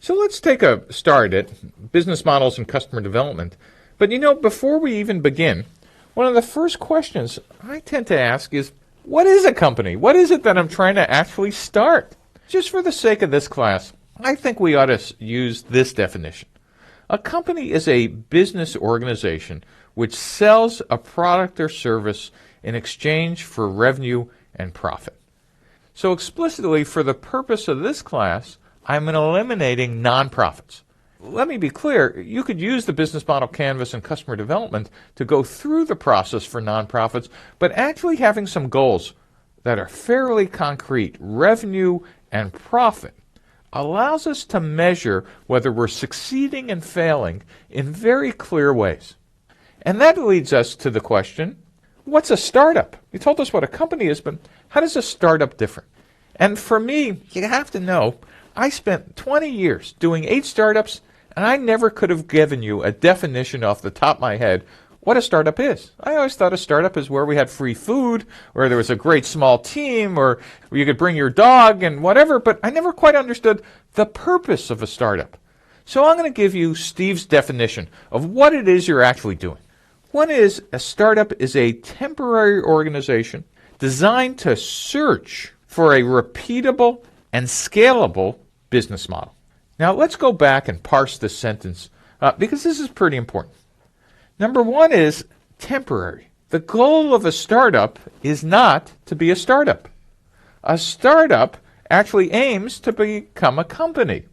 So let's take a start at business models and customer development. But before we even begin, one of the first questions I tend to ask is, what is a company? What is it that I'm trying to actually start? Just for the sake of this class, I think we ought to use this definition. A company is a business organization which sells a product or service in exchange for revenue and profit. So explicitly, for the purpose of this class, I'm eliminating nonprofits. Let me be clear, you could use the business model canvas and customer development to go through the process for nonprofits, but actually having some goals that are fairly concrete, revenue and profit, allows us to measure whether we're succeeding and failing in very clear ways. And that leads us to the question, what's a startup? You told us what a company is, but how does a startup differ? And for me, you have to know, I spent 20 years doing 8 startups, and I never could have given you a definition off the top of my head what a startup is. I always thought a startup is where we had free food, or there was a great small team, or where you could bring your dog and whatever, but I never quite understood the purpose of a startup. So I'm going to give you Steve's definition of what it is you're actually doing. One is, a startup is a temporary organization designed to search for a repeatable and scalable business model. Now let's go back and parse this sentence because this is pretty important. Number one is temporary. The goal of a startup is not to be a startup. A startup actually aims to become a company.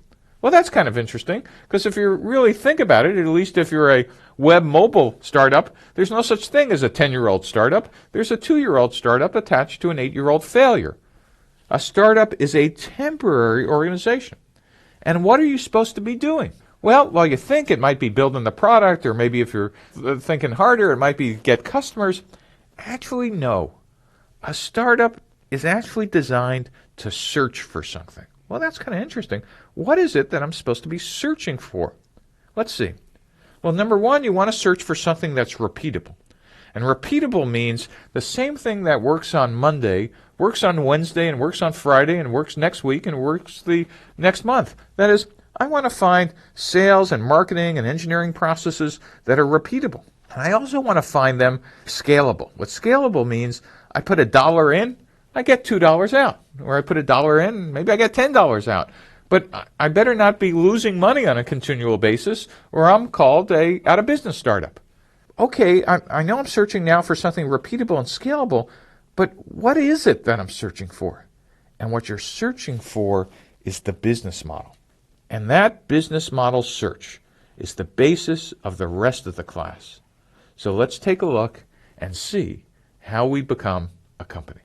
Well, that's kind of interesting, because if you really think about it, at least if you're a web mobile startup, there's no such thing as a 10-year-old startup. There's a 2-year-old startup attached to an 8-year-old failure. A startup is a temporary organization. And what are you supposed to be doing? Well, while you think it might be building the product, or maybe if you're thinking harder, it might be get customers. Actually, no. A startup is actually designed to search for something. Well, that's kind of interesting. What is it that I'm supposed to be searching for? Let's see. Well, number one, you want to search for something that's repeatable. And repeatable means the same thing that works on Monday works on Wednesday and works on Friday and works next week and works the next month. That is, I want to find sales and marketing and engineering processes that are repeatable. And I also want to find them scalable. What scalable means, I put $1 in, I get $2 out. Or I put $1 in, maybe I get $10 out. But I better not be losing money on a continual basis, or I'm called a out-of-business startup. Okay, I know I'm searching now for something repeatable and scalable, but what is it that I'm searching for? And what you're searching for is the business model. And that business model search is the basis of the rest of the class. So let's take a look and see how we become a company.